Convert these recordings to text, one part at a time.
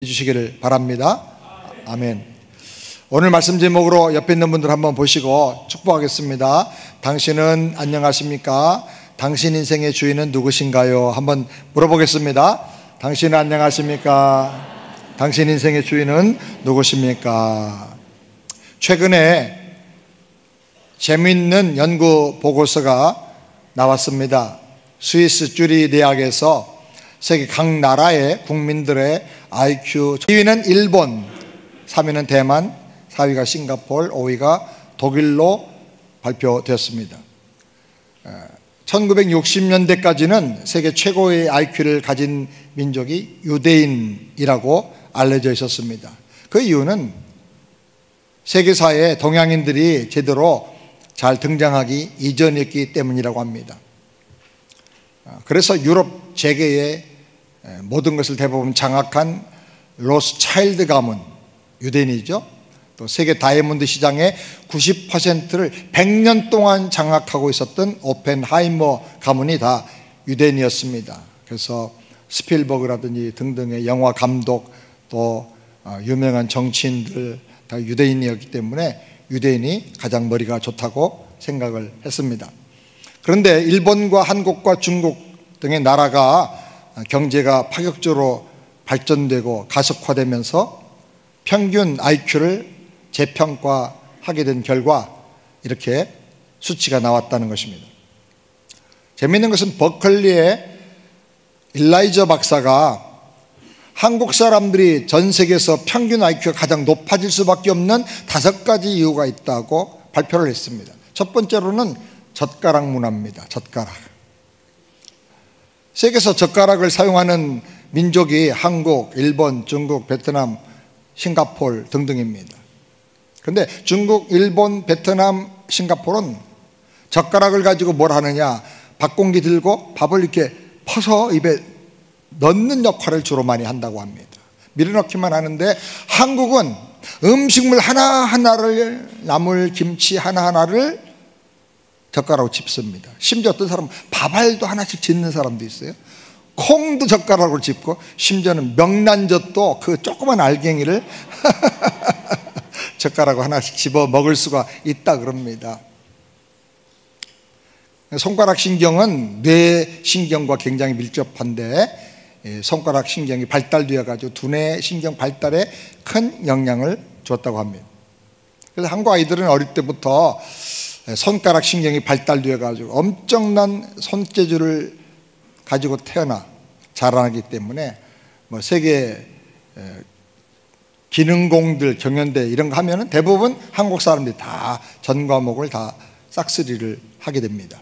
주시기를 바랍니다. 아멘. 오늘 말씀 제목으로 옆에 있는 분들 한번 보시고 축복하겠습니다. 당신은 안녕하십니까? 당신 인생의 주인은 누구신가요? 한번 물어보겠습니다. 당신은 안녕하십니까? 당신 인생의 주인은 누구십니까? 최근에 재미있는 연구 보고서가 나왔습니다. 스위스 쭈리 대학에서 세계 각 나라의 국민들의 IQ 2위는 일본, 3위는 대만, 4위가 싱가포르, 5위가 독일로 발표되었습니다. 1960년대까지는 세계 최고의 IQ를 가진 민족이 유대인이라고 알려져 있었습니다. 그 이유는 세계사에 동양인들이 제대로 잘 등장하기 이전이었기 때문이라고 합니다. 그래서 유럽 재계의 모든 것을 대부분 장악한 로스차일드 가문, 유대인이죠. 또 세계 다이아몬드 시장의 90%를 100년 동안 장악하고 있었던 오펜하이머 가문이 다 유대인이었습니다. 그래서 스필버그라든지 등등의 영화 감독, 또 유명한 정치인들 다 유대인이었기 때문에 유대인이 가장 머리가 좋다고 생각을 했습니다. 그런데 일본과 한국과 중국 등의 나라가 경제가 파격적으로 발전되고 가속화되면서 평균 IQ를 재평가하게 된 결과 이렇게 수치가 나왔다는 것입니다. 재미있는 것은 버클리의 일라이저 박사가 한국 사람들이 전 세계에서 평균 IQ가 가장 높아질 수밖에 없는 5가지 이유가 있다고 발표를 했습니다. 첫 번째로는 젓가락 문화입니다. 젓가락. 세계에서 젓가락을 사용하는 민족이 한국, 일본, 중국, 베트남, 싱가포르 등등입니다. 그런데 중국, 일본, 베트남, 싱가포르는 젓가락을 가지고 뭘 하느냐, 밥공기 들고 밥을 이렇게 퍼서 입에 넣는 역할을 주로 많이 한다고 합니다. 밀어넣기만 하는데 한국은 음식물 하나하나를, 나물, 김치 하나하나를 젓가락으로 짚습니다. 심지어 어떤 사람은 밥알도 하나씩 짚는 사람도 있어요. 콩도 젓가락으로 짚고, 심지어는 명란젓도 그 조그만 알갱이를 젓가락으로 하나씩 집어 먹을 수가 있다 그럽니다. 손가락 신경은 뇌 신경과 굉장히 밀접한데 손가락 신경이 발달되어 가지고 두뇌 신경 발달에 큰 영향을 줬다고 합니다. 그래서 한국 아이들은 어릴 때부터 손가락 신경이 발달되어 가지고 엄청난 손재주를 가지고 태어나 자라나기 때문에 뭐 세계 기능공들, 경연대 이런 거 하면은 대부분 한국 사람들이 다 전 과목을 다 싹쓸이를 하게 됩니다.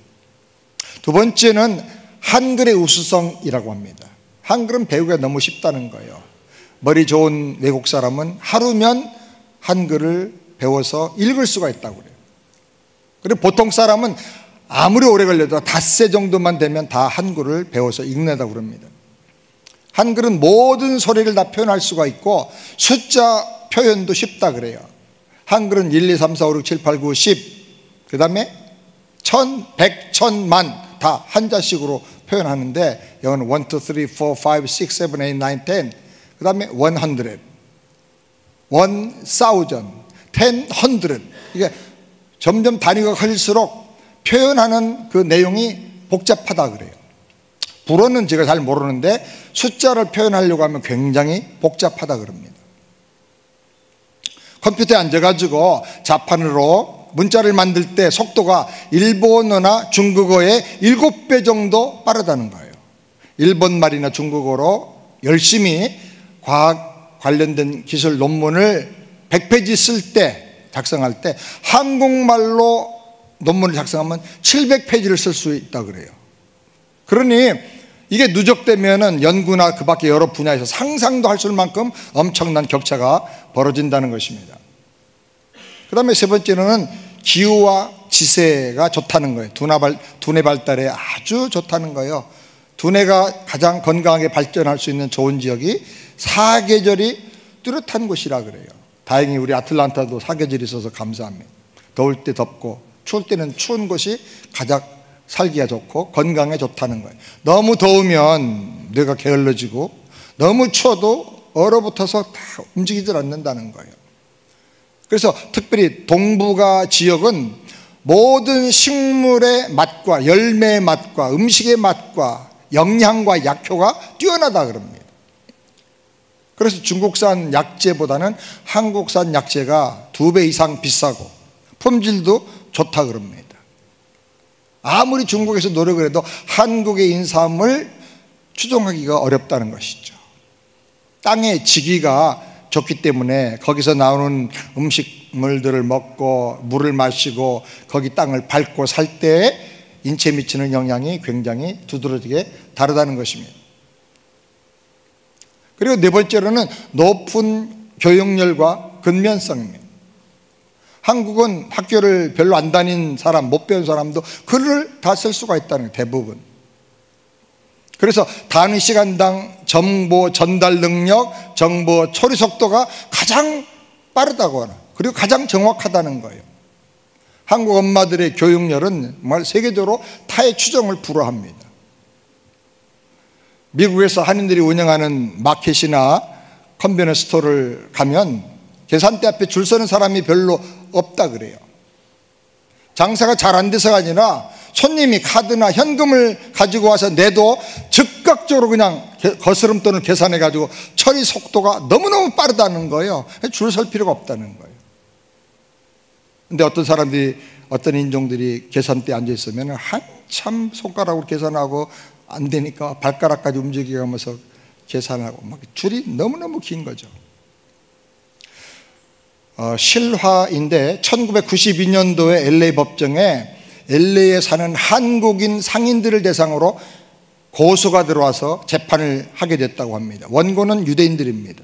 두 번째는 한글의 우수성이라고 합니다. 한글은 배우기가 너무 쉽다는 거예요. 머리 좋은 외국 사람은 하루면 한글을 배워서 읽을 수가 있다고 그래요. 그리고 보통 사람은 아무리 오래 걸려도 닷새 정도만 되면 다 한글을 배워서 읽는다고 그럽니다. 한글은 모든 소리를 다 표현할 수가 있고 숫자 표현도 쉽다 그래요. 한글은 1, 2, 3, 4, 5, 6, 7, 8, 9, 10, 그 다음에 1000, 100, 1000만 다 한자식으로 표현하는데 영어는 1, 2, 3, 4, 5, 6, 7, 8, 9, 10, 그 다음에 100, 1000, 10, 100 이게 점점 단위가 커질수록 표현하는 그 내용이 복잡하다 그래요. 불어는 제가 잘 모르는데 숫자를 표현하려고 하면 굉장히 복잡하다 그럽니다. 컴퓨터에 앉아가지고 자판으로 문자를 만들 때 속도가 일본어나 중국어의 7배 정도 빠르다는 거예요. 일본말이나 중국어로 열심히 과학 관련된 기술 논문을 100페이지 쓸 때, 작성할 때 한국말로 논문을 작성하면 700페이지를 쓸 수 있다 그래요. 그러니 이게 누적되면은 연구나 그 밖에 여러 분야에서 상상도 할 수 없을 만큼 엄청난 격차가 벌어진다는 것입니다. 그 다음에 세 번째로는 기후와 지세가 좋다는 거예요. 두뇌 발달에 아주 좋다는 거예요. 두뇌가 가장 건강하게 발전할 수 있는 좋은 지역이 사계절이 뚜렷한 곳이라 그래요. 다행히 우리 아틀란타도 사계절이 있어서 감사합니다. 더울 때 덥고 추울 때는 추운 곳이 가장 살기가 좋고 건강에 좋다는 거예요. 너무 더우면 뇌가 게을러지고 너무 추워도 얼어붙어서 다 움직이질 않는다는 거예요. 그래서 특별히 동북아 지역은 모든 식물의 맛과 열매의 맛과 음식의 맛과 영양과 약효가 뛰어나다 그럽니다. 그래서 중국산 약재보다는 한국산 약재가 2배 이상 비싸고 품질도 좋다 그럽니다. 아무리 중국에서 노력을 해도 한국의 인삼을 추종하기가 어렵다는 것이죠. 땅의 지기가 좋기 때문에 거기서 나오는 음식물들을 먹고 물을 마시고 거기 땅을 밟고 살 때 인체에 미치는 영향이 굉장히 두드러지게 다르다는 것입니다. 그리고 네 번째로는 높은 교육열과 근면성입니다. 한국은 학교를 별로 안 다닌 사람, 못 배운 사람도 글을 다 쓸 수가 있다는 거예요, 대부분. 그래서 단위 시간당 정보 전달 능력, 정보 처리 속도가 가장 빠르다고 하나, 그리고 가장 정확하다는 거예요. 한국 엄마들의 교육열은 정말 세계적으로 타의 추종을 불허합니다. 미국에서 한인들이 운영하는 마켓이나 컨비니언스 스토어를 가면 계산대 앞에 줄 서는 사람이 별로 없다 그래요. 장사가 잘 안 돼서가 아니라 손님이 카드나 현금을 가지고 와서 내도 즉각적으로 그냥 거스름돈을 계산해 가지고 처리 속도가 너무너무 빠르다는 거예요. 줄 설 필요가 없다는 거예요. 근데 어떤 사람들이, 어떤 인종들이 계산대에 앉아 있으면 한참 손가락으로 계산하고 안 되니까 발가락까지 움직여가면서 계산하고 막 줄이 너무너무 긴 거죠. 실화인데 1992년도에 LA 법정에 LA에 사는 한국인 상인들을 대상으로 고소가 들어와서 재판을 하게 됐다고 합니다. 원고는 유대인들입니다.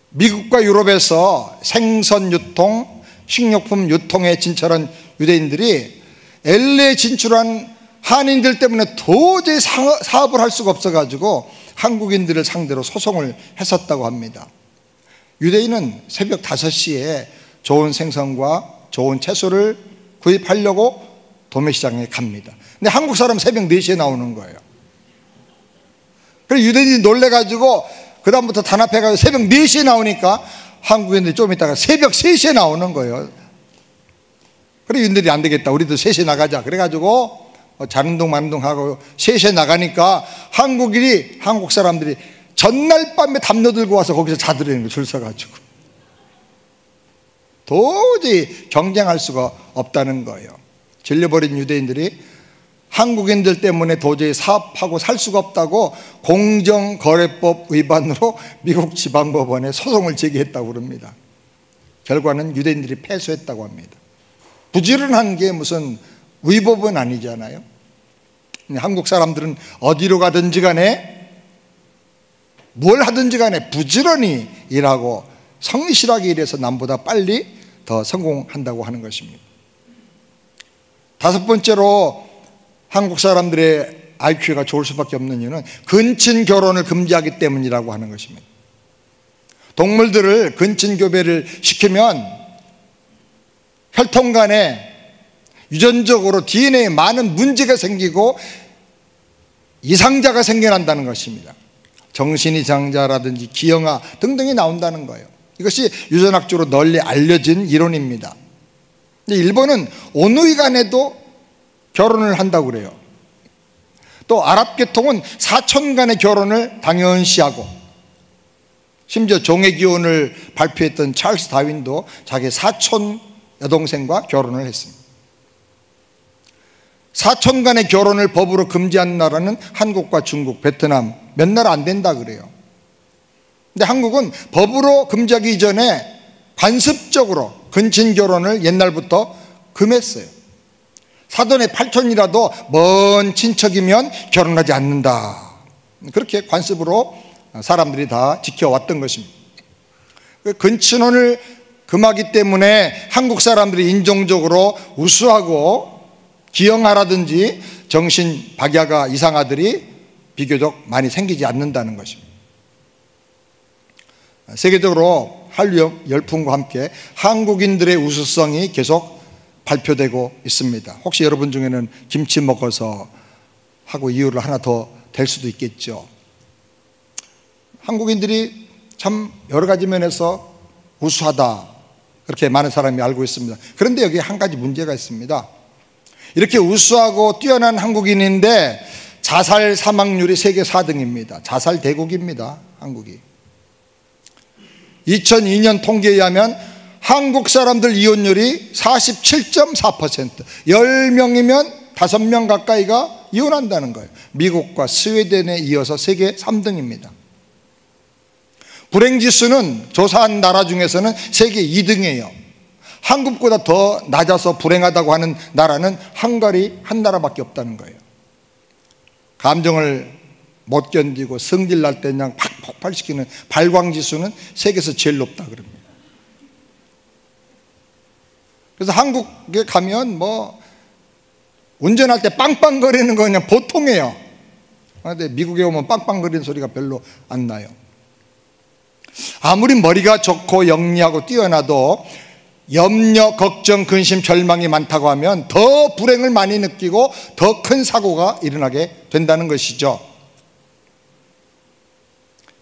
미국과 유럽에서 생선 유통, 식료품 유통에 진출한 유대인들이 LA에 진출한 한인들 때문에 도저히 사업을 할 수가 없어가지고 한국인들을 상대로 소송을 했었다고 합니다. 유대인은 새벽 5시에 좋은 생선과 좋은 채소를 구입하려고 도매시장에 갑니다. 근데 한국 사람은 새벽 4시에 나오는 거예요. 그래서 유대인이 놀래가지고 그 다음부터 단합해가지고 새벽 4시에 나오니까 한국인들이 좀 있다가 새벽 3시에 나오는 거예요. 그래서 유대인들이 안 되겠다, 우리도 3시에 나가자 그래가지고 자릉동 만둥하고 3시에 나가니까 한국 사람들이 전날 밤에 담요 들고 와서 거기서 자들이는 거예요, 줄 서가지고. 도저히 경쟁할 수가 없다는 거예요. 질려버린 유대인들이 한국인들 때문에 도저히 사업하고 살 수가 없다고 공정거래법 위반으로 미국 지방법원에 소송을 제기했다고 그럽니다. 결과는 유대인들이 패소했다고 합니다. 부지런한 게 무슨 위법은 아니잖아요. 한국 사람들은 어디로 가든지 간에 뭘 하든지 간에 부지런히 일하고 성실하게 일해서 남보다 빨리 더 성공한다고 하는 것입니다. 5번째로 한국 사람들의 IQ가 좋을 수밖에 없는 이유는 근친 결혼을 금지하기 때문이라고 하는 것입니다. 동물들을 근친 교배를 시키면 혈통 간에 유전적으로 DNA에 많은 문제가 생기고 이상자가 생겨난다는 것입니다. 정신이상자라든지 기형아 등등이 나온다는 거예요. 이것이 유전학적으로 널리 알려진 이론입니다. 근데 일본은 온누이 간에도 결혼을 한다고 그래요. 또 아랍계통은 사촌 간의 결혼을 당연시하고, 심지어 종의기원을 발표했던 찰스 다윈도 자기 사촌 여동생과 결혼을 했습니다. 사촌 간의 결혼을 법으로 금지한 나라는 한국과 중국, 베트남 몇 나라 안 된다 그래요. 근데 한국은 법으로 금지하기 이전에 관습적으로 근친 결혼을 옛날부터 금했어요. 사돈의 팔촌이라도 먼 친척이면 결혼하지 않는다, 그렇게 관습으로 사람들이 다 지켜왔던 것입니다. 근친혼을 금하기 때문에 한국 사람들이 인종적으로 우수하고 기형아라든지 정신 박야가 이상아들이 비교적 많이 생기지 않는다는 것입니다. 세계적으로 한류 열풍과 함께 한국인들의 우수성이 계속 발표되고 있습니다. 혹시 여러분 중에는 김치 먹어서 하고 이유를 하나 더 될 수도 있겠죠. 한국인들이 참 여러 가지 면에서 우수하다, 그렇게 많은 사람이 알고 있습니다. 그런데 여기 한 가지 문제가 있습니다. 이렇게 우수하고 뛰어난 한국인인데 자살 사망률이 세계 4등입니다. 자살 대국입니다, 한국이. 2002년 통계에 의하면 한국 사람들 이혼율이 47.4%, 10명이면 5명 가까이가 이혼한다는 거예요. 미국과 스웨덴에 이어서 세계 3등입니다. 불행지수는 조사한 나라 중에서는 세계 2등이에요. 한국보다 더 낮아서 불행하다고 하는 나라는 헝가리 한 나라밖에 없다는 거예요. 감정을 못 견디고 성질 날 때 그냥 팍 폭발시키는 발광지수는 세계에서 제일 높다 그럽니다. 그래서 한국에 가면 뭐 운전할 때 빵빵거리는 거 그냥 보통이에요. 그런데 미국에 오면 빵빵거리는 소리가 별로 안 나요. 아무리 머리가 좋고 영리하고 뛰어나도 염려, 걱정, 근심, 절망이 많다고 하면 더 불행을 많이 느끼고 더 큰 사고가 일어나게 된다는 것이죠.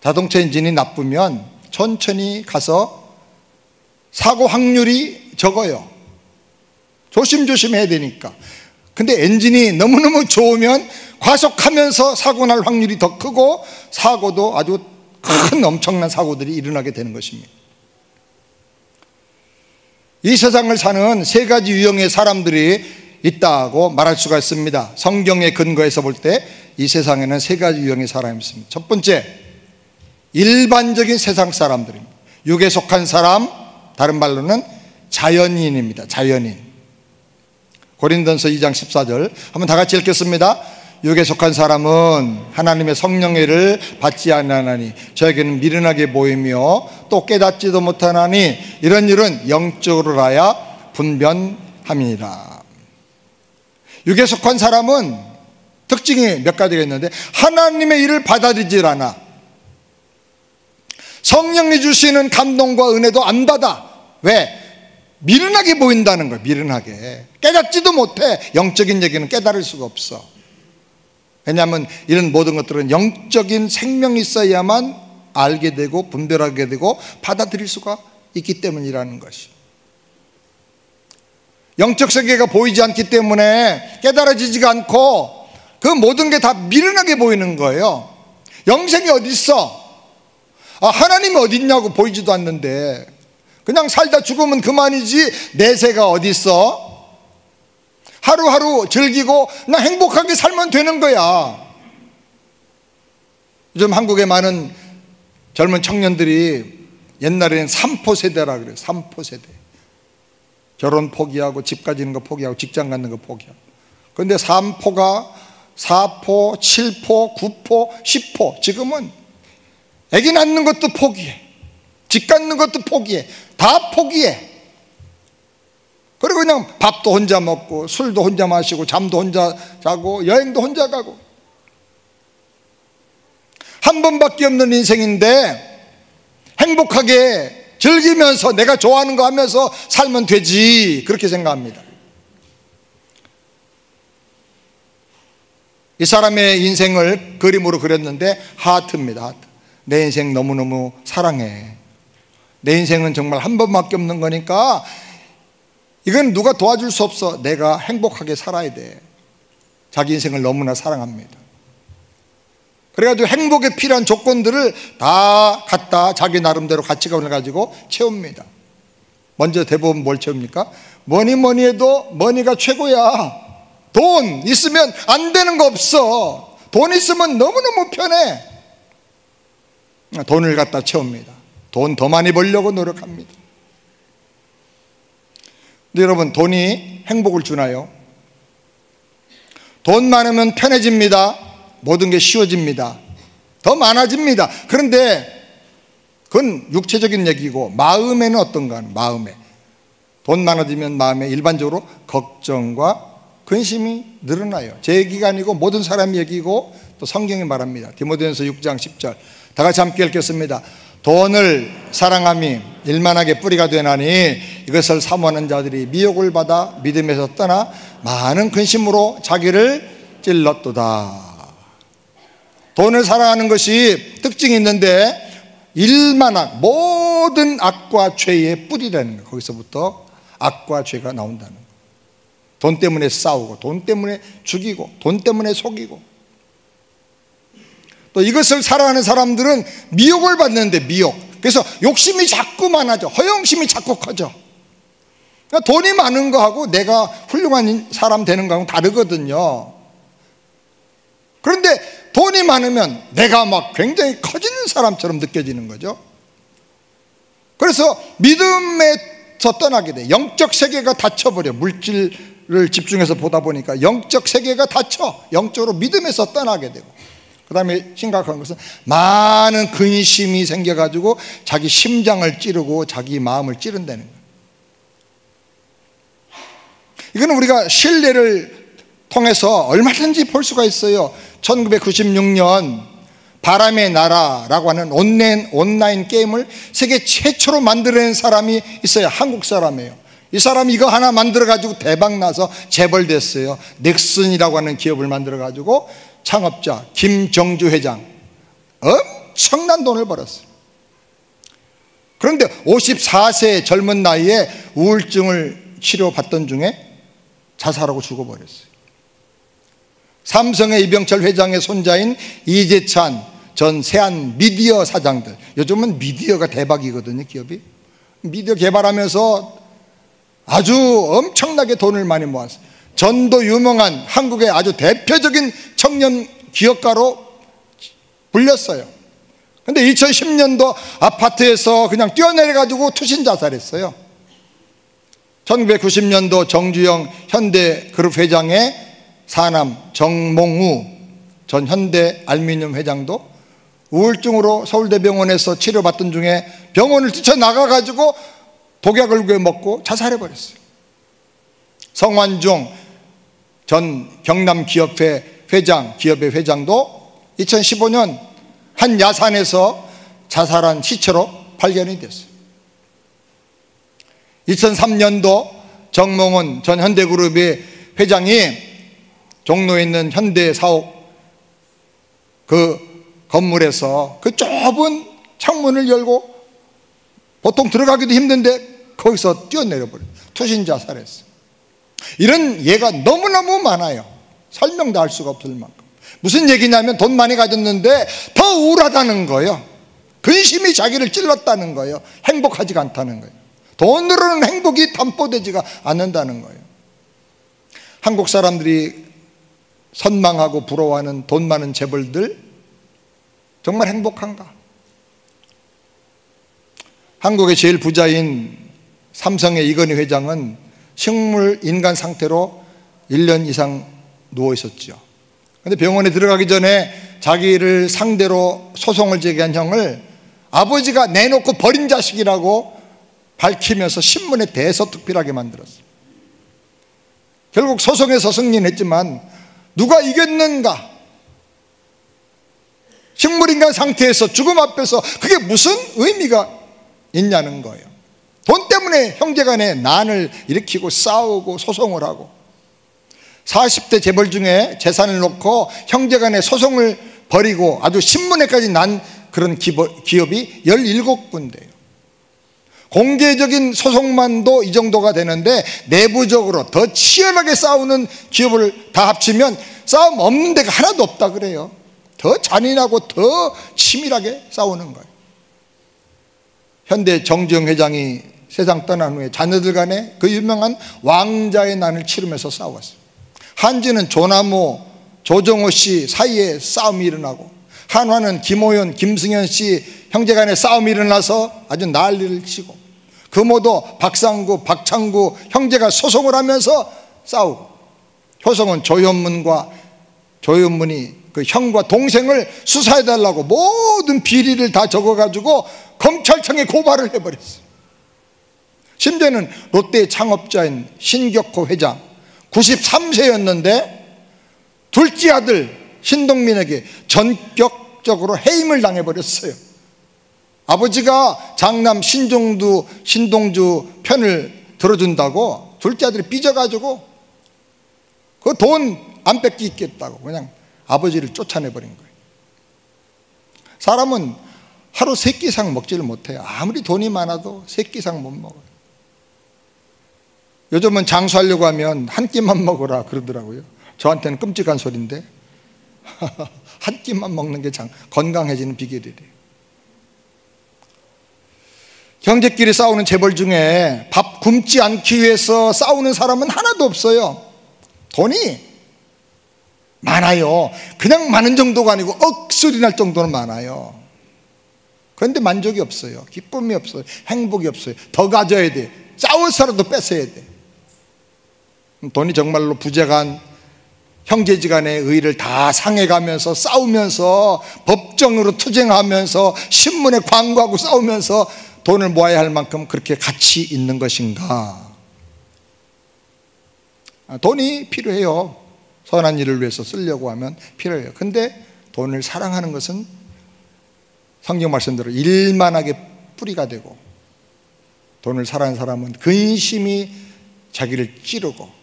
자동차 엔진이 나쁘면 천천히 가서 사고 확률이 적어요. 조심조심 해야 되니까. 근데 엔진이 너무너무 좋으면 과속하면서 사고 날 확률이 더 크고 사고도 아주 큰 엄청난 사고들이 일어나게 되는 것입니다. 이 세상을 사는 세 가지 유형의 사람들이 있다고 말할 수가 있습니다. 성경의 근거에서 볼 때 이 세상에는 세 가지 유형의 사람이 있습니다. 첫 번째, 일반적인 세상 사람들입니다. 육에 속한 사람, 다른 말로는 자연인입니다. 자연인. 고린도전서 2장 14절 한번 다 같이 읽겠습니다. 육에 속한 사람은 하나님의 성령의를 받지 아니하나니 저에게는 미련하게 보이며 또 깨닫지도 못하나니 이런 일은 영적으로라야 분변함이니라. 육에 속한 사람은 특징이 몇 가지가 있는데 하나님의 일을 받아들이질 않아. 성령이 주시는 감동과 은혜도 안 받아. 왜? 미련하게 보인다는 거야. 미련하게. 깨닫지도 못해. 영적인 얘기는 깨달을 수가 없어. 왜냐하면 이런 모든 것들은 영적인 생명이 있어야만 알게 되고 분별하게 되고 받아들일 수가 있기 때문이라는 것이. 영적 세계가 보이지 않기 때문에 깨달아지지가 않고 그 모든 게 다 미련하게 보이는 거예요. 영생이 어디 있어? 하나님이 어디 있냐고. 보이지도 않는데 그냥 살다 죽으면 그만이지 내세가 어디 있어? 하루하루 즐기고 그냥 행복하게 살면 되는 거야. 요즘 한국의 많은 젊은 청년들이 옛날에는 3포 세대라 그래요. 3포 세대. 결혼 포기하고 집 가지는 거 포기하고 직장 갖는 거 포기하고. 그런데 3포가 4포, 7포, 9포, 10포. 지금은 애기 낳는 것도 포기해. 집 갖는 것도 포기해. 다 포기해. 그리고 그냥 밥도 혼자 먹고 술도 혼자 마시고 잠도 혼자 자고 여행도 혼자 가고. 한 번밖에 없는 인생인데 행복하게 즐기면서 내가 좋아하는 거 하면서 살면 되지, 그렇게 생각합니다. 이 사람의 인생을 그림으로 그렸는데 하트입니다. 하트. 내 인생 너무너무 사랑해. 내 인생은 정말 한 번밖에 없는 거니까 이건 누가 도와줄 수 없어. 내가 행복하게 살아야 돼. 자기 인생을 너무나 사랑합니다. 그래가지고 행복에 필요한 조건들을 다 갖다 자기 나름대로 가치관을 가지고 채웁니다. 먼저 대부분 뭘 채웁니까? 뭐니 해도 머니가 최고야. 돈 있으면 안 되는 거 없어. 돈 있으면 너무너무 편해. 돈을 갖다 채웁니다. 돈 더 많이 벌려고 노력합니다. 근데 여러분, 돈이 행복을 주나요? 돈 많으면 편해집니다. 모든 게 쉬워집니다. 더 많아집니다. 그런데 그건 육체적인 얘기고 마음에는 어떤가? 마음에 돈 많아지면 마음에 일반적으로 걱정과 근심이 늘어나요. 제 얘기가 아니고 모든 사람의 얘기고 또 성경이 말합니다. 디모데전서 6장 10절 다 같이 함께 읽겠습니다. 돈을 사랑함이 일만하게 뿌리가 되나니 이것을 사모하는 자들이 미혹을 받아 믿음에서 떠나 많은 근심으로 자기를 찔렀도다. 돈을 사랑하는 것이 특징이 있는데 일만악, 모든 악과 죄의 뿌리라는 거예요. 거기서부터 악과 죄가 나온다는 거예요. 돈 때문에 싸우고, 돈 때문에 죽이고, 돈 때문에 속이고, 또 이것을 사랑하는 사람들은 미혹을 받는데, 미혹. 그래서 욕심이 자꾸 많아져. 허영심이 자꾸 커져. 그러니까 돈이 많은 거하고 내가 훌륭한 사람 되는 거하고 다르거든요. 그런데 돈이 많으면 내가 막 굉장히 커지는 사람처럼 느껴지는 거죠. 그래서 믿음에서 떠나게 돼. 영적 세계가 닫혀버려. 물질을 집중해서 보다 보니까 영적 세계가 닫혀. 영적으로 믿음에서 떠나게 되고, 그 다음에 심각한 것은 많은 근심이 생겨가지고 자기 심장을 찌르고 자기 마음을 찌른다는 거예요. 이거는 우리가 신뢰를 통해서 얼마든지 볼 수가 있어요. 1996년 바람의 나라라고 하는 온라인 게임을 세계 최초로 만들어낸 사람이 있어요. 한국 사람이에요. 이 사람이 이거 하나 만들어가지고 대박나서 재벌됐어요. 넥슨이라고 하는 기업을 만들어가지고 창업자 김정주 회장 엄청난 돈을 벌었어요. 그런데 54세 젊은 나이에 우울증을 치료받던 중에 자살하고 죽어버렸어요. 삼성의 이병철 회장의 손자인 이재찬 전 세안 미디어 사장들, 요즘은 미디어가 대박이거든요. 기업이 미디어 개발하면서 아주 엄청나게 돈을 많이 모았어요. 전도 유명한 한국의 아주 대표적인 청년 기업가로 불렸어요. 그런데 2010년도 아파트에서 그냥 뛰어내려가지고 투신 자살했어요. 1990년도 정주영 현대그룹 회장의 사남 정몽우 전 현대알미늄 회장도 우울증으로 서울대병원에서 치료받던 중에 병원을 뛰쳐나가가지고 독약을 먹고 자살해버렸어요. 성완종 전 경남기업회 회장, 기업의 회장도 2015년 한 야산에서 자살한 시체로 발견이 됐어요. 2003년도 정몽원 전 현대그룹의 회장이 종로에 있는 현대사옥 그 건물에서 그 좁은 창문을 열고 보통 들어가기도 힘든데 거기서 뛰어내려버려요. 투신 자살했어요. 이런 예가 너무너무 많아요. 설명도 할 수가 없을 만큼. 무슨 얘기냐면 돈 많이 가졌는데 더 우울하다는 거예요. 근심이 자기를 찔렀다는 거예요. 행복하지가 않다는 거예요. 돈으로는 행복이 담보되지가 않는다는 거예요. 한국 사람들이 선망하고 부러워하는 돈 많은 재벌들 정말 행복한가? 한국의 제일 부자인 삼성의 이건희 회장은 식물 인간 상태로 1년 이상 누워 있었죠. 그런데 병원에 들어가기 전에 자기를 상대로 소송을 제기한 형을 아버지가 내놓고 버린 자식이라고 밝히면서 신문에 대서특필하게 만들었어요. 결국 소송에서 승리했지만 누가 이겼는가? 식물인간 상태에서 죽음 앞에서 그게 무슨 의미가 있냐는 거예요. 돈 때문에 형제간에 난을 일으키고 싸우고 소송을 하고, 40대 재벌 중에 재산을 놓고 형제간에 소송을 벌이고 아주 신문에까지 난 그런 기업이 17군데예요. 공개적인 소송만도 이 정도가 되는데 내부적으로 더 치열하게 싸우는 기업을 다 합치면 싸움 없는 데가 하나도 없다 그래요. 더 잔인하고 더 치밀하게 싸우는 거예요. 현대 정주영 회장이 세상 떠난 후에 자녀들 간에 그 유명한 왕자의 난을 치르면서 싸웠어요. 한지는 조남호, 조정호 씨 사이에 싸움이 일어나고, 한화는 김호연, 김승현 씨 형제간에 싸움이 일어나서 아주 난리를 치고, 금호도 박상구, 박창구 형제가 소송을 하면서 싸우고, 효성은 조현문이 그 형과 동생을 수사해달라고 모든 비리를 다 적어가지고 검찰청에 고발을 해버렸어요. 심지어는 롯데 창업자인 신격호 회장 93세였는데 둘째 아들 신동민에게 전격적으로 해임을 당해버렸어요. 아버지가 장남 신동주 편을 들어준다고 둘째 아들이 삐져가지고 그 돈 안 뺏기겠다고 그냥 아버지를 쫓아내버린 거예요. 사람은 하루 3끼 이상 먹지를 못해요. 아무리 돈이 많아도 3끼 이상 못 먹어요. 요즘은 장수하려고 하면 한 끼만 먹으라 그러더라고요. 저한테는 끔찍한 소리인데 한 끼만 먹는 게 건강해지는 비결이래요. 형제끼리 싸우는 재벌 중에 밥 굶지 않기 위해서 싸우는 사람은 하나도 없어요. 돈이 많아요. 그냥 많은 정도가 아니고 억소리 날 정도는 많아요. 그런데 만족이 없어요. 기쁨이 없어요. 행복이 없어요. 더 가져야 돼. 싸워서라도 뺏어야 돼. 돈이 정말로 부재간 형제지간의 의의를 다 상해가면서 싸우면서 법정으로 투쟁하면서 신문에 광고하고 싸우면서 돈을 모아야 할 만큼 그렇게 가치 있는 것인가? 돈이 필요해요. 선한 일을 위해서 쓰려고 하면 필요해요. 근데 돈을 사랑하는 것은 성경 말씀대로 일만하게 뿌리가 되고, 돈을 사랑하는 사람은 근심이 자기를 찌르고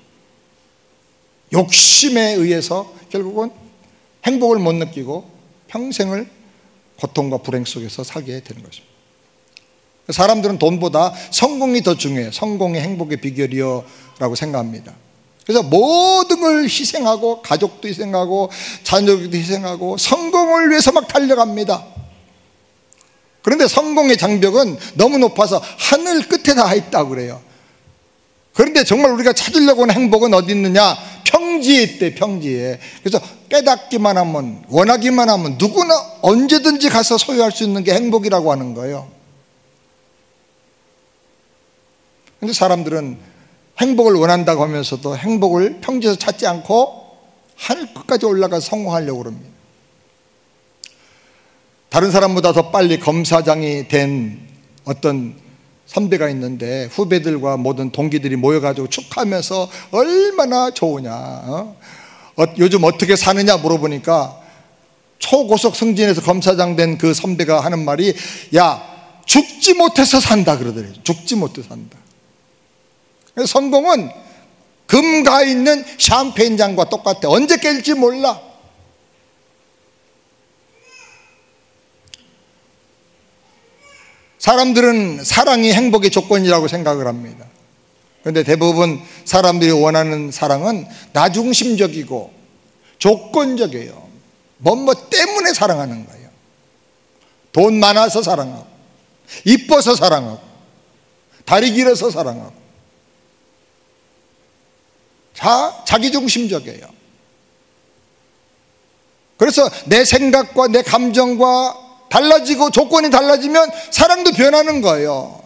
욕심에 의해서 결국은 행복을 못 느끼고 평생을 고통과 불행 속에서 살게 되는 것입니다. 사람들은 돈보다 성공이 더 중요해요. 성공이 행복의 비결이요 라고 생각합니다. 그래서 모든 걸 희생하고, 가족도 희생하고 자녀도 희생하고 성공을 위해서 막 달려갑니다. 그런데 성공의 장벽은 너무 높아서 하늘 끝에 다 있다고 그래요. 그런데 정말 우리가 찾으려고 하는 행복은 어디 있느냐? 평지에 있대, 평지에. 그래서 깨닫기만 하면, 원하기만 하면 누구나 언제든지 가서 소유할 수 있는 게 행복이라고 하는 거예요. 그런데 사람들은 행복을 원한다고 하면서도 행복을 평지에서 찾지 않고 하늘 끝까지 올라가서 성공하려고 합니다. 다른 사람보다 더 빨리 검사장이 된 어떤 선배가 있는데 후배들과 모든 동기들이 모여가지고 축하하면서 얼마나 좋으냐, 요즘 어떻게 사느냐 물어보니까 초고속 승진해서 검사장 된 그 선배가 하는 말이, 야, 죽지 못해서 산다 그러더래요. 죽지 못해서 산다. 성공은 금가 있는 샴페인잔과 똑같아. 언제 깰지 몰라. 사람들은 사랑이 행복의 조건이라고 생각을 합니다. 그런데 대부분 사람들이 원하는 사랑은 나중심적이고 조건적이에요. 뭐 때문에 사랑하는 거예요. 돈 많아서 사랑하고, 이뻐서 사랑하고, 다리 길어서 사랑하고, 자기중심적이에요. 그래서 내 생각과 내 감정과 달라지고 조건이 달라지면 사랑도 변하는 거예요.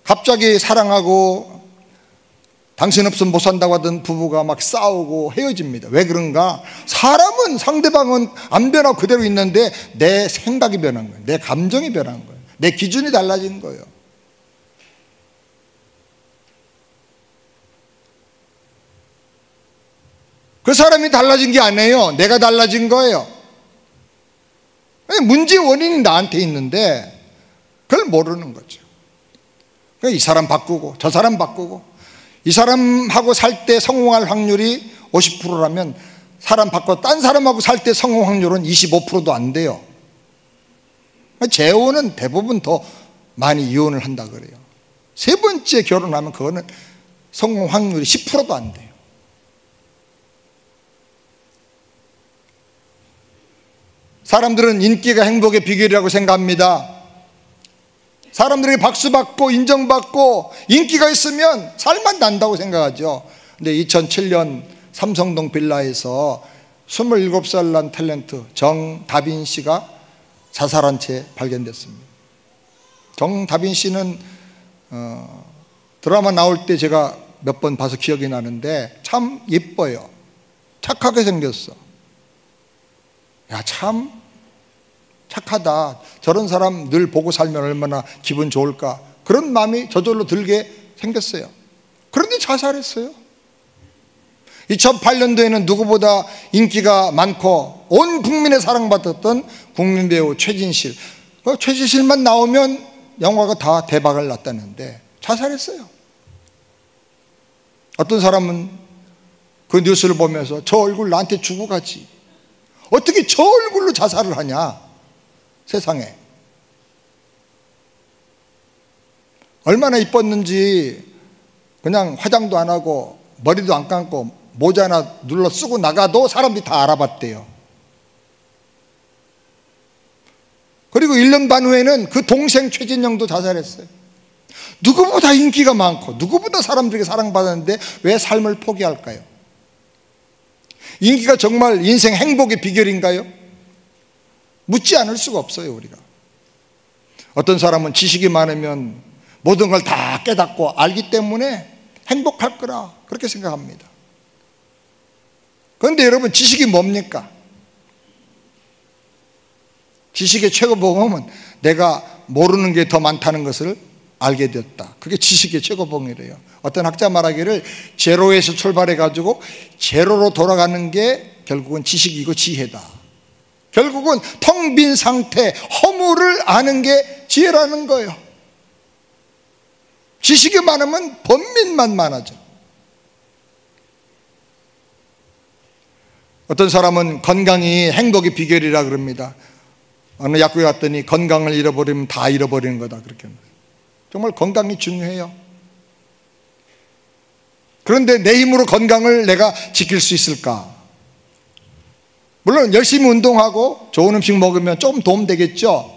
갑자기 사랑하고 당신 없으면 못 산다고 하던 부부가 막 싸우고 헤어집니다. 왜 그런가? 사람은, 상대방은 안 변하고 그대로 있는데 내 생각이 변한 거예요. 내 감정이 변한 거예요. 내 기준이 달라진 거예요. 그 사람이 달라진 게 아니에요. 내가 달라진 거예요. 문제의 원인이 나한테 있는데 그걸 모르는 거죠. 이 사람 바꾸고 저 사람 바꾸고, 이 사람하고 살 때 성공할 확률이 50%라면 사람 바꿔 딴 사람하고 살 때 성공 확률은 25%도 안 돼요. 재혼은 대부분 더 많이 이혼을 한다 그래요. 세 번째 결혼하면 그거는 성공 확률이 10%도 안 돼요. 사람들은 인기가 행복의 비결이라고 생각합니다. 사람들에게 박수받고 인정받고 인기가 있으면 살만 난다고 생각하죠. 근데 2007년 삼성동 빌라에서 27살 난 탤런트 정다빈 씨가 자살한 채 발견됐습니다. 정다빈 씨는 드라마 나올 때 제가 몇 번 봐서 기억이 나는데 참 예뻐요. 착하게 생겼어. 야, 참 착하다. 저런 사람 늘 보고 살면 얼마나 기분 좋을까. 그런 마음이 저절로 들게 생겼어요. 그런데 자살했어요. 2008년도에는 누구보다 인기가 많고 온 국민의 사랑받았던 국민배우 최진실. 최진실만 나오면 영화가 다 대박을 났다는데 자살했어요. 어떤 사람은 그 뉴스를 보면서 저 얼굴 나한테 주고 가지, 어떻게 저 얼굴로 자살을 하냐. 세상에. 얼마나 이뻤는지 그냥 화장도 안 하고 머리도 안 감고 모자 하나 눌러 쓰고 나가도 사람들이 다 알아봤대요. 그리고 1년 반 후에는 그 동생 최진영도 자살했어요. 누구보다 인기가 많고 누구보다 사람들에게 사랑받았는데 왜 삶을 포기할까요? 인기가 정말 인생 행복의 비결인가요? 묻지 않을 수가 없어요. 우리가 어떤 사람은 지식이 많으면 모든 걸 다 깨닫고 알기 때문에 행복할 거라 그렇게 생각합니다. 그런데 여러분, 지식이 뭡니까? 지식의 최고봉은 내가 모르는 게 더 많다는 것을 알게 되었다. 그게 지식의 최고봉이래요. 어떤 학자 말하기를 제로에서 출발해 가지고 제로로 돌아가는 게 결국은 지식이고 지혜다. 결국은 텅 빈 상태, 허물을 아는 게 지혜라는 거예요. 지식이 많으면 번민만 많아져. 어떤 사람은 건강이 행복의 비결이라 그럽니다. 어느 약국에 갔더니 건강을 잃어버리면 다 잃어버리는 거다 그렇게 합니다. 정말 건강이 중요해요. 그런데 내 힘으로 건강을 내가 지킬 수 있을까? 물론 열심히 운동하고 좋은 음식 먹으면 조금 도움 되겠죠.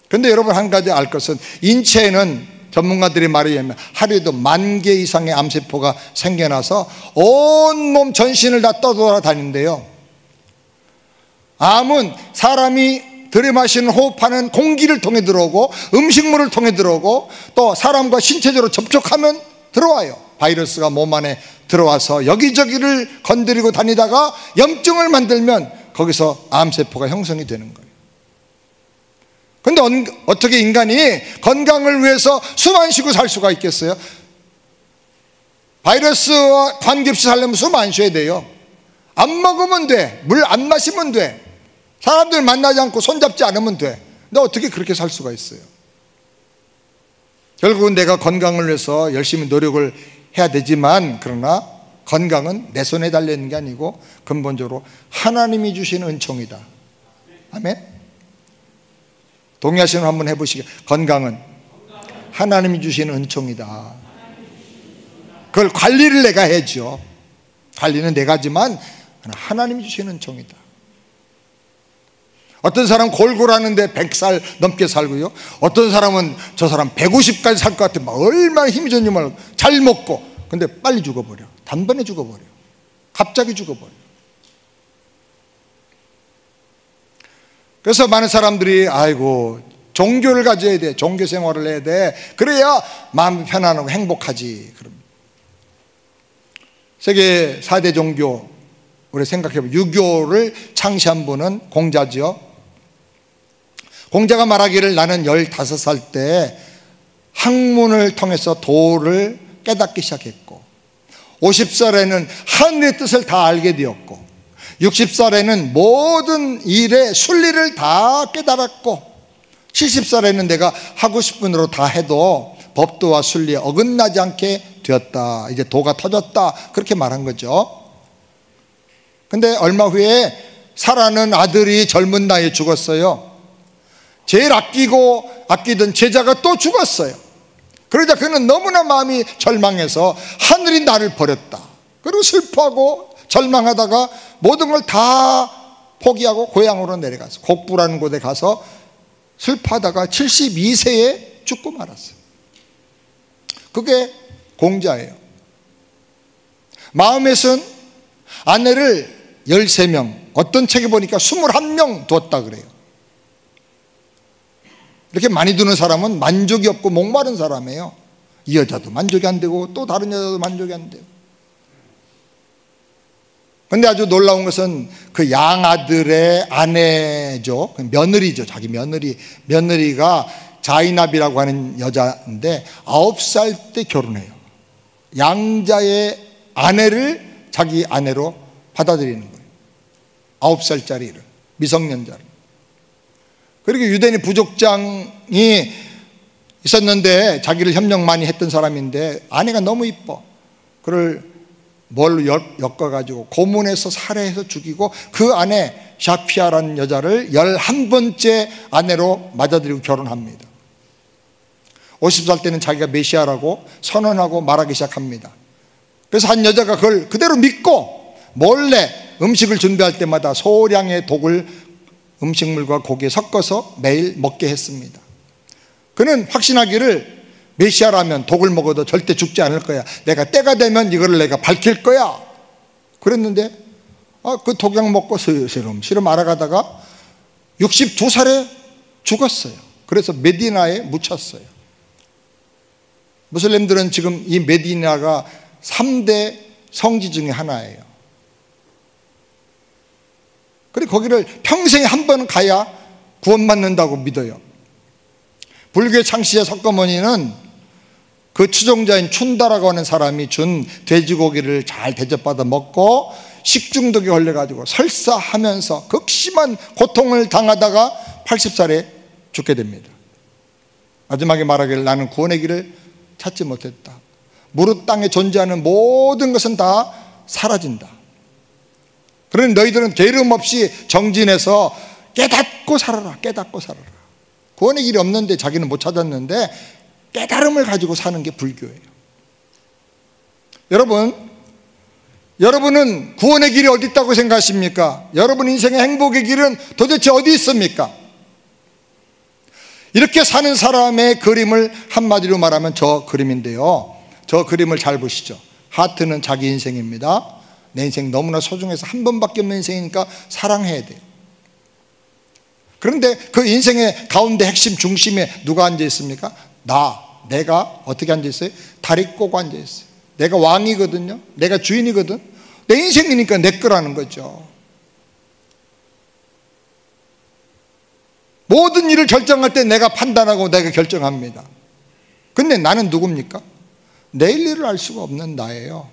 그런데 여러분, 한 가지 알 것은 인체에는 전문가들이 말에 의하면 하루에도 10,000개 이상의 암세포가 생겨나서 온몸 전신을 다 떠돌아다닌대요. 암은 사람이 들이마시는 호흡하는 공기를 통해 들어오고 음식물을 통해 들어오고 또 사람과 신체적으로 접촉하면 들어와요. 바이러스가 몸 안에 들어와서 여기저기를 건드리고 다니다가 염증을 만들면 거기서 암세포가 형성이 되는 거예요. 그런데 어떻게 인간이 건강을 위해서 숨 안 쉬고 살 수가 있겠어요? 바이러스와 관계없이 살려면 숨 안 쉬어야 돼요. 안 먹으면 돼. 물 안 마시면 돼. 사람들 만나지 않고 손잡지 않으면 돼. 근데 어떻게 그렇게 살 수가 있어요? 결국은 내가 건강을 위해서 열심히 노력을 해야 되지만, 그러나 건강은 내 손에 달려있는 게 아니고 근본적으로 하나님이 주시는 은총이다. 아멘? 동의하시는 분 한번 해보시게. 건강은 하나님이 주시는 은총이다. 그걸 관리를 내가 해야죠. 관리는 내가 하지만 하나님이 주시는 은총이다. 어떤 사람은 골골하는데 100살 넘게 살고요. 어떤 사람은 저 사람 150까지 살 것 같아. 막 얼마나 힘이 좋은지 몰라. 잘 먹고. 근데 빨리 죽어버려. 단번에 죽어버려. 갑자기 죽어버려. 그래서 많은 사람들이 아이고 종교를 가져야 돼. 종교 생활을 해야 돼. 그래야 마음이 편안하고 행복하지. 그럽니다. 세계 4대 종교, 우리 생각해보면 유교를 창시한 분은 공자죠. 공자가 말하기를 나는 15살 때 학문을 통해서 도를 깨닫기 시작했고 50살에는 하늘의 뜻을 다 알게 되었고 60살에는 모든 일의 순리를 다 깨달았고 70살에는 내가 하고 싶은 대로 다 해도 법도와 순리에 어긋나지 않게 되었다. 이제 도가 터졌다. 그렇게 말한 거죠. 근데 얼마 후에 사라는 아들이 젊은 나이에 죽었어요. 제일 아끼던 제자가 또 죽었어요. 그러자 그는 너무나 마음이 절망해서 하늘이 나를 버렸다. 그리고 슬퍼하고 절망하다가 모든 걸 다 포기하고 고향으로 내려가서 곡부라는 곳에 가서 슬퍼하다가 72세에 죽고 말았어요. 그게 공자예요. 마음에선 아내를 13명, 어떤 책에 보니까 21명 두었다 그래요. 이렇게 많이 두는 사람은 만족이 없고 목마른 사람이에요. 이 여자도 만족이 안 되고 또 다른 여자도 만족이 안 돼요. 그런데 아주 놀라운 것은 그 양아들의 아내죠. 며느리죠. 자기 며느리가 자이납이라고 하는 여자인데 9살 때 결혼해요. 양자의 아내를 자기 아내로 받아들이는 거예요. 9살짜리를, 미성년자를. 그리고 유대인 부족장이 있었는데 자기를 협력 많이 했던 사람인데 아내가 너무 이뻐. 그를 뭘로 엮어가지고 고문해서 살해해서 죽이고 그 안에 샤피아라는 여자를 11번째 아내로 맞아들이고 결혼합니다. 50살 때는 자기가 메시아라고 선언하고 말하기 시작합니다. 그래서 한 여자가 그걸 그대로 믿고 몰래 음식을 준비할 때마다 소량의 독을 음식물과 고기에 섞어서 매일 먹게 했습니다. 그는 확신하기를 메시아라면 독을 먹어도 절대 죽지 않을 거야. 내가 때가 되면 이거를 내가 밝힐 거야. 그랬는데 그 독약 먹고 슬금 알아가다가 62살에 죽었어요. 그래서 메디나에 묻혔어요. 무슬림들은 지금 이 메디나가 3대 성지 중에 하나예요. 그리고 거기를 평생에 한 번은 가야 구원받는다고 믿어요. 불교의 창시자 석가모니는 그 추종자인 춘다라고 하는 사람이 준 돼지고기를 잘 대접받아 먹고 식중독에 걸려가지고 설사하면서 극심한 고통을 당하다가 80살에 죽게 됩니다. 마지막에 말하기를 나는 구원의 길을 찾지 못했다. 무릇 땅에 존재하는 모든 것은 다 사라진다. 그러니 너희들은 게으름 없이 정진해서 깨닫고 살아라. 깨닫고 살아라. 구원의 길이 없는데 자기는 못 찾았는데 깨달음을 가지고 사는 게 불교예요. 여러분은 구원의 길이 어디 있다고 생각하십니까? 여러분 인생의 행복의 길은 도대체 어디 있습니까? 이렇게 사는 사람의 그림을 한마디로 말하면 저 그림인데요, 저 그림을 잘 보시죠. 하트는 자기 인생입니다. 내 인생 너무나 소중해서 한 번밖에 없는 인생이니까 사랑해야 돼요. 그런데 그 인생의 가운데 핵심 중심에 누가 앉아 있습니까? 내가 어떻게 앉아 있어요? 다리 꼬고 앉아 있어요. 내가 왕이거든요. 내가 주인이거든. 내 인생이니까 내 거라는 거죠. 모든 일을 결정할 때 내가 판단하고 내가 결정합니다. 근데 나는 누굽니까? 내일 일을 알 수가 없는 나예요.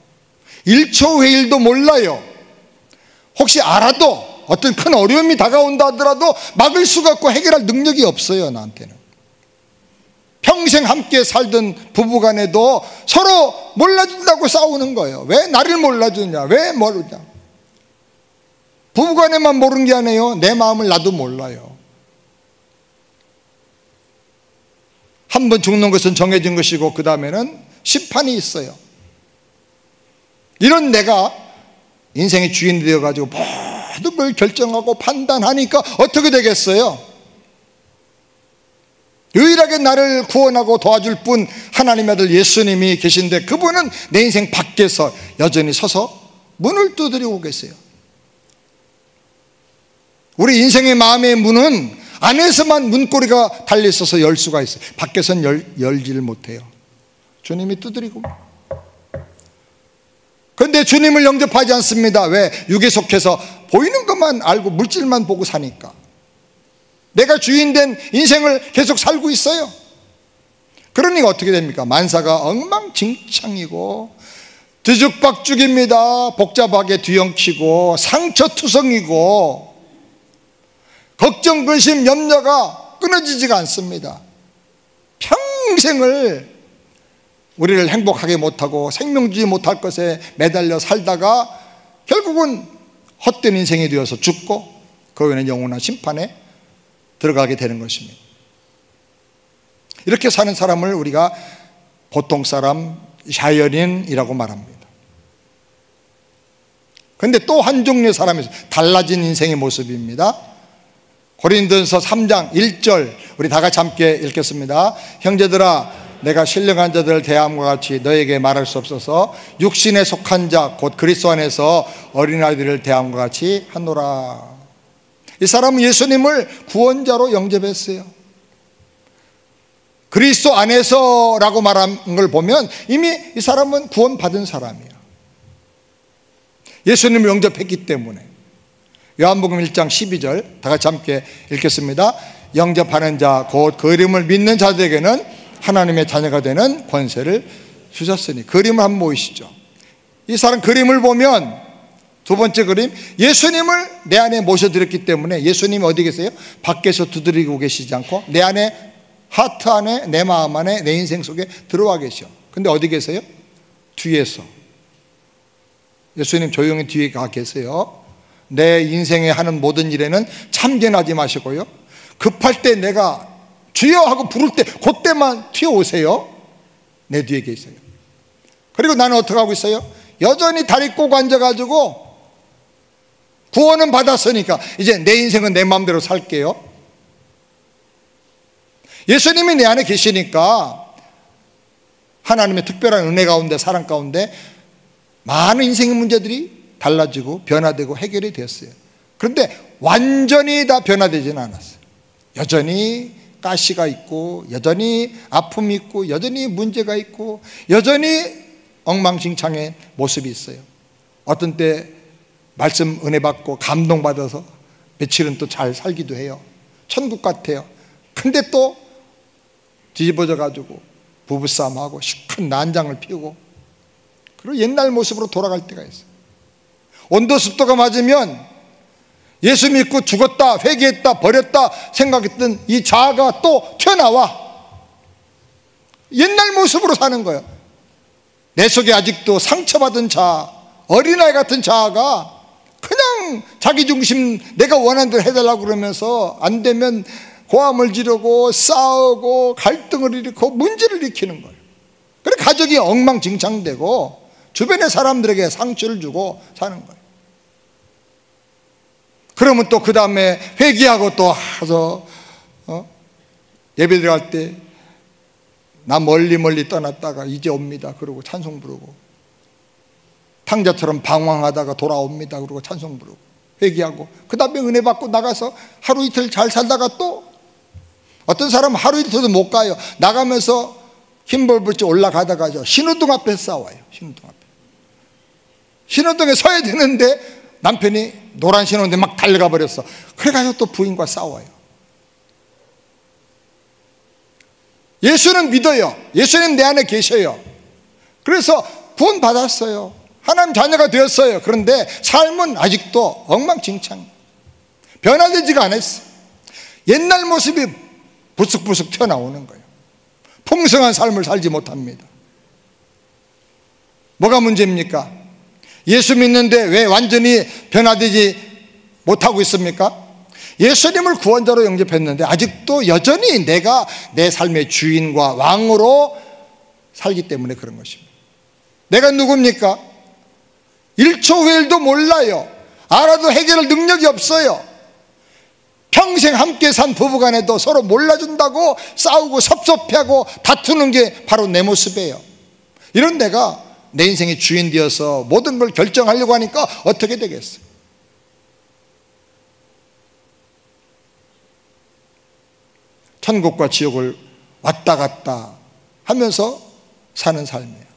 1초 후의 일도 몰라요. 혹시 알아도 어떤 큰 어려움이 다가온다 하더라도 막을 수가 없고 해결할 능력이 없어요. 나한테는. 평생 함께 살던 부부간에도 서로 몰라준다고 싸우는 거예요. 왜 나를 몰라주냐? 왜 모르냐? 부부간에만 모르는 게 아니에요. 내 마음을 나도 몰라요. 한 번 죽는 것은 정해진 것이고 그 다음에는 심판이 있어요. 이런 내가 인생의 주인이 되어가지고 모든 걸 결정하고 판단하니까 어떻게 되겠어요? 유일하게 나를 구원하고 도와줄 분 하나님의 아들 예수님이 계신데 그분은 내 인생 밖에서 여전히 서서 문을 두드리고 계세요. 우리 인생의 마음의 문은 안에서만 문고리가 달려있어서 열 수가 있어요. 밖에서는 열지를 못해요. 주님이 두드리고. 그런데 주님을 영접하지 않습니다. 왜? 육에 속해서 보이는 것만 알고 물질만 보고 사니까. 내가 주인된 인생을 계속 살고 있어요. 그러니까 어떻게 됩니까? 만사가 엉망진창이고 뒤죽박죽입니다. 복잡하게 뒤엉키고 상처투성이고 걱정, 근심, 염려가 끊어지지가 않습니다. 평생을 우리를 행복하게 못하고 생명 주지 못할 것에 매달려 살다가 결국은 헛된 인생이 되어서 죽고 그 후에는 영원한 심판에 들어가게 되는 것입니다. 이렇게 사는 사람을 우리가 보통 사람, 자연인이라고 말합니다. 그런데 또 한 종류의 사람이 있어요. 달라진 인생의 모습입니다. 고린도전서 3장 1절 우리 다 같이 함께 읽겠습니다. 형제들아, 내가 신령한 자들을 대함과 같이 너에게 말할 수 없어서 육신에 속한 자 곧 그리스도 안에서 어린아이들을 대함과 같이 하노라. 이 사람은 예수님을 구원자로 영접했어요. 그리스도 안에서라고 말한 걸 보면 이미 이 사람은 구원받은 사람이야. 예수님을 영접했기 때문에. 요한복음 1장 12절 다 같이 함께 읽겠습니다. 영접하는 자 곧 그 이름을 믿는 자들에게는 하나님의 자녀가 되는 권세를 주셨으니. 그림을 한번 보이시죠. 이 사람 그림을 보면 두 번째 그림, 예수님을 내 안에 모셔드렸기 때문에 예수님이 어디 계세요? 밖에서 두드리고 계시지 않고 내 안에, 하트 안에, 내 마음 안에, 내 인생 속에 들어와 계셔. 근데 어디 계세요? 뒤에서. 예수님 조용히 뒤에 가 계세요. 내 인생에 하는 모든 일에는 참견하지 마시고요, 급할 때 내가 주여 하고 부를 때 그때만 튀어오세요. 내 뒤에 계세요. 그리고 나는 어떻게 하고 있어요? 여전히 다리 꼭 앉아가지고 구원은 받았으니까 이제 내 인생은 내 마음대로 살게요. 예수님이 내 안에 계시니까 하나님의 특별한 은혜 가운데, 사랑 가운데 많은 인생의 문제들이 달라지고 변화되고 해결이 됐어요. 그런데 완전히 다 변화되지는 않았어요. 여전히 가시가 있고, 여전히 아픔이 있고, 여전히 문제가 있고, 여전히 엉망진창의 모습이 있어요. 어떤 때 말씀 은혜 받고 감동받아서 며칠은 또 잘 살기도 해요. 천국 같아요. 근데 또 뒤집어져 가지고 부부싸움하고 시큰 난장을 피우고, 그리고 옛날 모습으로 돌아갈 때가 있어요. 온도습도가 맞으면 예수 믿고 죽었다, 회개했다, 버렸다 생각했던 이 자아가 또 튀어나와 옛날 모습으로 사는 거예요. 내 속에 아직도 상처받은 자아, 어린아이 같은 자아가 그냥 자기 중심, 내가 원하는 대로 해달라고 그러면서 안 되면 고함을 지르고 싸우고 갈등을 일으키고 문제를 일으키는 거예요. 그래서 가족이 엉망진창되고 주변의 사람들에게 상처를 주고 사는 거예요. 그러면 또 그 다음에 회개하고 또 와서 예배 들어갈 때 나 멀리 떠났다가 이제 옵니다 그러고 찬송 부르고, 탕자처럼 방황하다가 돌아옵니다 그러고 찬송 부르고 회개하고, 그 다음에 은혜 받고 나가서 하루 이틀 잘 살다가 또 어떤 사람은 하루 이틀도 못 가요. 나가면서 힘벌벌지 올라가다가 신호등 앞에 싸워요. 신호등에 서야 되는데 남편이 노란 신호인데 막 달려가 버렸어. 그래가지고 또 부인과 싸워요. 예수는 믿어요. 예수님 내 안에 계셔요. 그래서 구원 받았어요. 하나님 자녀가 되었어요. 그런데 삶은 아직도 엉망진창, 변화되지가 않았어요. 옛날 모습이 부스럭부스럭 튀어나오는 거예요. 풍성한 삶을 살지 못합니다. 뭐가 문제입니까? 예수 믿는데 왜 완전히 변화되지 못하고 있습니까? 예수님을 구원자로 영접했는데 아직도 여전히 내가 내 삶의 주인과 왕으로 살기 때문에 그런 것입니다. 내가 누굽니까? 1초 후일도 몰라요. 알아도 해결할 능력이 없어요. 평생 함께 산 부부간에도 서로 몰라준다고 싸우고 섭섭해하고 다투는 게 바로 내 모습이에요. 이런 내가 내 인생의 주인 되어서 모든 걸 결정하려고 하니까 어떻게 되겠어요? 천국과 지옥을 왔다 갔다 하면서 사는 삶이에요.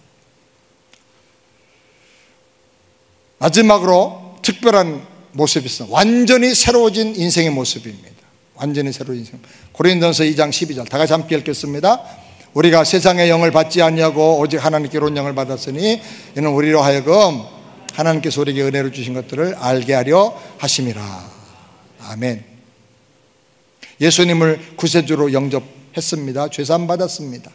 마지막으로 특별한 모습이 있어요. 완전히 새로워진 인생의 모습입니다. 완전히 새로운 인생. 고린도전서 2장 12절 다 같이 함께 읽겠습니다. 우리가 세상의 영을 받지 아니하고 오직 하나님께로 온 영을 받았으니 이는 우리로 하여금 하나님께서 우리에게 은혜로 주신 것들을 알게 하려 하심이라. 아멘. 예수님을 구세주로 영접했습니다. 죄사함 받았습니다.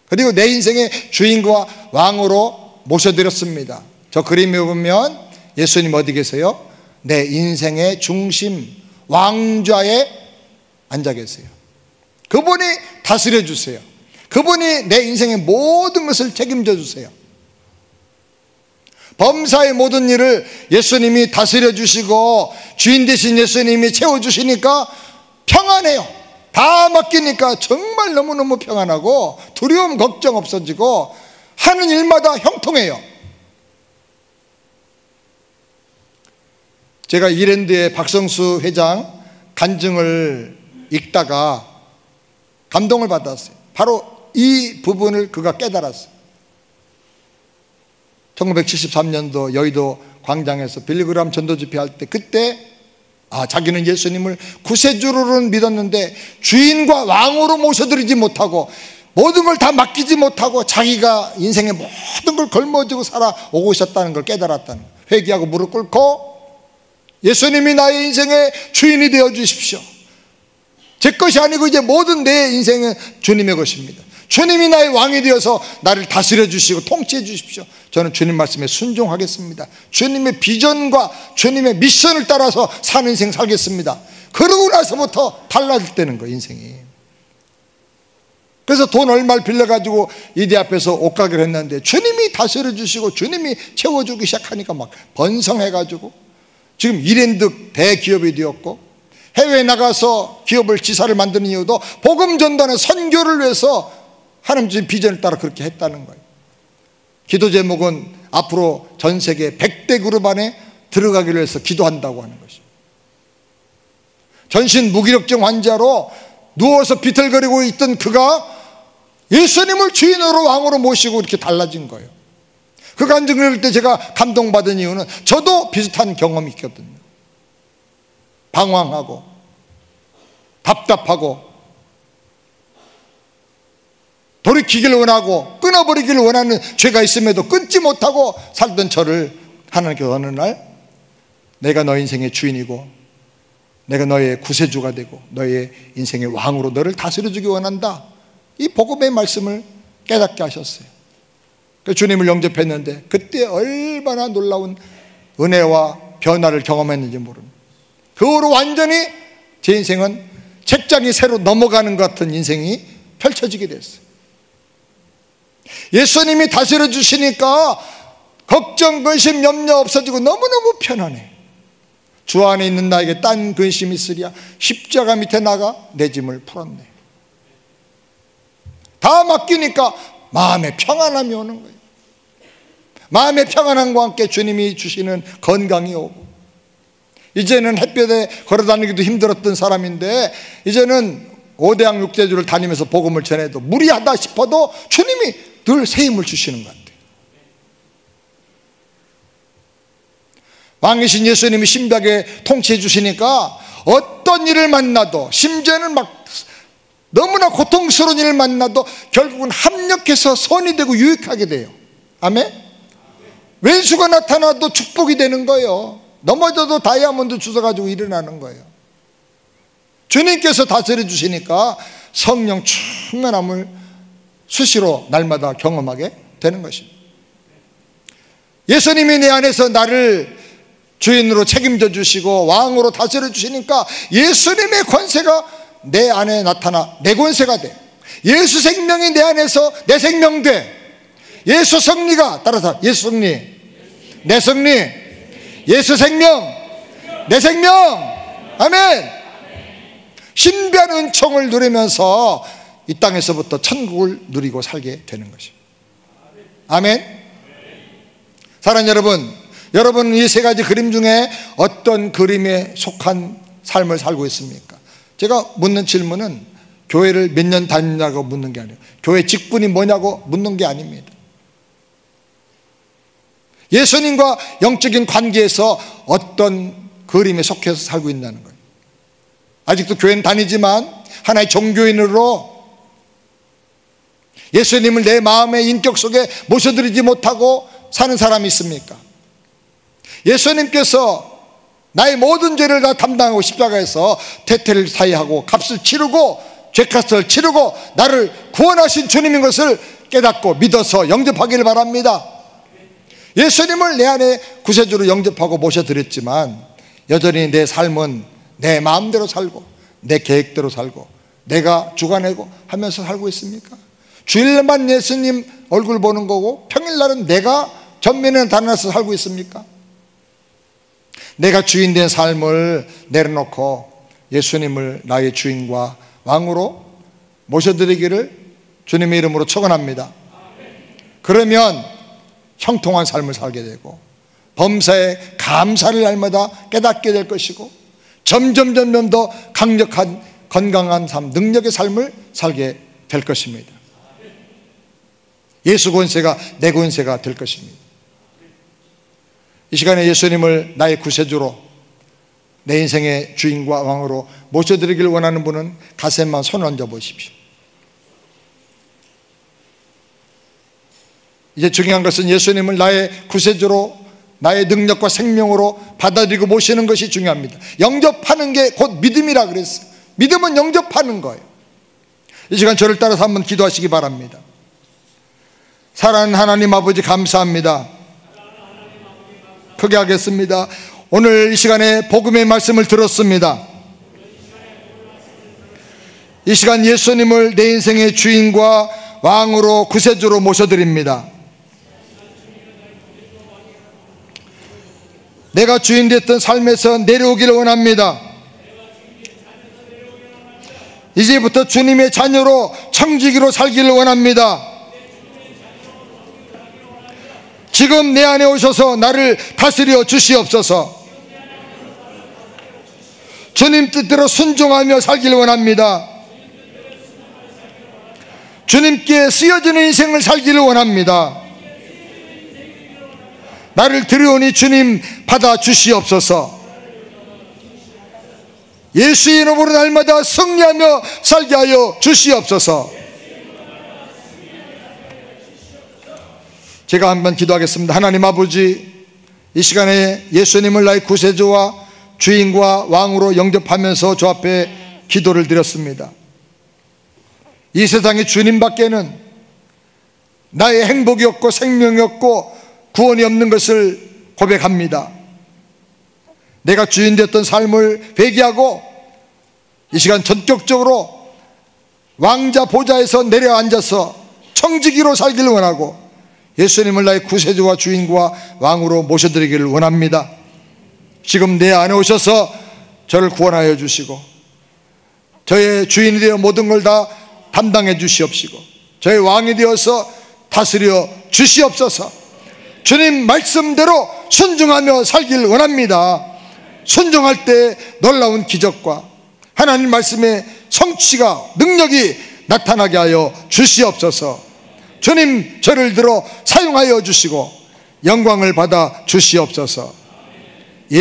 그리고 내 인생의 주인과 왕으로 모셔드렸습니다. 저 그림에 보면 예수님 어디 계세요? 내 인생의 중심 왕좌에 앉아 계세요. 그분이 다스려 주세요. 그분이 내 인생의 모든 것을 책임져 주세요. 범사의 모든 일을 예수님이 다스려 주시고 주인 되신 예수님이 채워 주시니까 평안해요. 다 맡기니까 정말 너무너무 평안하고 두려움 걱정 없어지고 하는 일마다 형통해요. 제가 이랜드의 박성수 회장 간증을 읽다가 감동을 받았어요. 바로 이 부분을 그가 깨달았어요. 1973년도 여의도 광장에서 빌리그람 전도 집회할 때 그때 자기는 예수님을 구세주로는 믿었는데 주인과 왕으로 모셔드리지 못하고 모든 걸 다 맡기지 못하고 자기가 인생의 모든 걸 걸머쥐고 살아오고 있었다는 걸 깨달았다는 거예요. 회개하고 무릎 꿇고 예수님이 나의 인생의 주인이 되어 주십시오. 제 것이 아니고 이제 모든 내 인생은 주님의 것입니다. 주님이 나의 왕이 되어서 나를 다스려 주시고 통치해 주십시오. 저는 주님 말씀에 순종하겠습니다. 주님의 비전과 주님의 미션을 따라서 사는 인생 살겠습니다. 그러고 나서부터 달라졌다는 거예요, 인생이. 그래서 돈 얼마를 빌려가지고 이대 앞에서 옷가게를 했는데 주님이 다스려 주시고 주님이 채워주기 시작하니까 막 번성해가지고 지금 이랜드 대기업이 되었고, 해외에 나가서 기업을 지사를 만드는 이유도 복음 전단의 선교를 위해서 하나님 주신 비전을 따라 그렇게 했다는 거예요. 기도 제목은 앞으로 전 세계 100대 그룹 안에 들어가기를 위해서 기도한다고 하는 것입니다. 전신 무기력증 환자로 누워서 비틀거리고 있던 그가 예수님을 주인으로 왕으로 모시고 이렇게 달라진 거예요. 그 간증을 때 제가 감동받은 이유는 저도 비슷한 경험이 있거든요. 방황하고 답답하고 돌이키기를 원하고 끊어버리기를 원하는 죄가 있음에도 끊지 못하고 살던 저를 하나님께서 어느 날 내가 너 인생의 주인이고 내가 너의 구세주가 되고 너의 인생의 왕으로 너를 다스려주기 원한다, 이 복음의 말씀을 깨닫게 하셨어요. 주님을 영접했는데 그때 얼마나 놀라운 은혜와 변화를 경험했는지 모릅니다. 그 후로 완전히 제 인생은 책장이 새로 넘어가는 것 같은 인생이 펼쳐지게 됐어요. 예수님이 다스려 주시니까 걱정, 근심, 염려 없어지고 너무너무 편안해. 주 안에 있는 나에게 딴 근심이 있으랴 십자가 밑에 나가 내 짐을 풀었네. 다 맡기니까 마음의 평안함이 오는 거예요. 마음의 평안함과 함께 주님이 주시는 건강이 오고, 이제는 햇볕에 걸어다니기도 힘들었던 사람인데 이제는 5대양 6대주를 다니면서 복음을 전해도 무리하다 싶어도 주님이 늘 새 힘을 주시는 것 같아요. 왕이신 예수님이 신비하게 통치해 주시니까 어떤 일을 만나도, 심지어는 막 너무나 고통스러운 일을 만나도 결국은 합력해서 선이 되고 유익하게 돼요. 아멘? 왼수가 나타나도 축복이 되는 거예요. 넘어져도 다이아몬드 주워가지고 일어나는 거예요. 주님께서 다스려 주시니까 성령 충만함을 수시로 날마다 경험하게 되는 것입니다. 예수님이 내 안에서 나를 주인으로 책임져 주시고 왕으로 다스려 주시니까 예수님의 권세가 내 안에 나타나 내 권세가 돼. 예수 생명이 내 안에서 내 생명 돼. 예수 승리가, 따라서 예수 승리, 내 승리, 예수 생명, 내 생명. 아멘. 신비한 은총을 누리면서 이 땅에서부터 천국을 누리고 살게 되는 것입니다. 아멘. 사랑하는 여러분, 여러분은 이 세 가지 그림 중에 어떤 그림에 속한 삶을 살고 있습니까? 제가 묻는 질문은 교회를 몇 년 다니냐고 묻는 게 아니에요. 교회 직분이 뭐냐고 묻는 게 아닙니다. 예수님과 영적인 관계에서 어떤 그림에 속해서 살고 있다는 거예요. 아직도 교회는 다니지만 하나의 종교인으로 예수님을 내 마음의 인격 속에 모셔드리지 못하고 사는 사람이 있습니까? 예수님께서 나의 모든 죄를 다 담당하고 십자가에서 태태를 사이하고 값을 치르고 죄값을 치르고 나를 구원하신 주님인 것을 깨닫고 믿어서 영접하기를 바랍니다. 예수님을 내 안에 구세주로 영접하고 모셔드렸지만 여전히 내 삶은 내 마음대로 살고 내 계획대로 살고 내가 주관내고 하면서 살고 있습니까? 주일만 예수님 얼굴 보는 거고 평일날은 내가 전면에 나타나서 살고 있습니까? 내가 주인된 삶을 내려놓고 예수님을 나의 주인과 왕으로 모셔드리기를 주님의 이름으로 축원합니다. 그러면 형통한 삶을 살게 되고 범사에 감사를 날마다 깨닫게 될 것이고 점점 더 강력한 건강한 삶, 능력의 삶을 살게 될 것입니다. 예수 권세가 내 권세가 될 것입니다. 이 시간에 예수님을 나의 구세주로 내 인생의 주인과 왕으로 모셔드리기를 원하는 분은 가슴만 손 얹어 보십시오. 이제 중요한 것은 예수님을 나의 구세주로 나의 능력과 생명으로 받아들이고 모시는 것이 중요합니다. 영접하는 게 곧 믿음이라 그랬어요. 믿음은 영접하는 거예요. 이 시간 저를 따라서 한번 기도하시기 바랍니다. 사랑하는 하나님 아버지, 감사합니다. 크게 하겠습니다. 오늘 이 시간에 복음의 말씀을 들었습니다. 이 시간 예수님을 내 인생의 주인과 왕으로 구세주로 모셔드립니다. 내가 주인 됐던 삶에서 내려오기를 원합니다. 이제부터 주님의 자녀로 청지기로 살기를 원합니다. 지금 내 안에 오셔서 나를 다스려 주시옵소서. 주님 뜻대로 순종하며 살기를 원합니다. 주님께 쓰여지는 인생을 살기를 원합니다. 나를 들여오니 주님 받아 주시옵소서. 예수의 이름으로 날마다 승리하며 살게 하여 주시옵소서. 제가 한번 기도하겠습니다. 하나님 아버지, 이 시간에 예수님을 나의 구세주와 주인과 왕으로 영접하면서 주 앞에 기도를 드렸습니다. 이 세상에 주님밖에는 나의 행복이 없고 생명이 없고 구원이 없는 것을 고백합니다. 내가 주인 됐던 삶을 회개하고 이 시간 전격적으로 왕자 보좌에서 내려앉아서 청지기로 살기를 원하고 예수님을 나의 구세주와 주인과 왕으로 모셔드리기를 원합니다. 지금 내 안에 오셔서 저를 구원하여 주시고 저의 주인이 되어 모든 걸 다 담당해 주시옵시고 저의 왕이 되어서 다스려 주시옵소서. 주님 말씀대로 순종하며 살기를 원합니다. 순종할 때 놀라운 기적과 하나님 말씀의 성취가 능력이 나타나게 하여 주시옵소서. 주님 저를 들어 사용하여 주시고 영광을 받아 주시옵소서.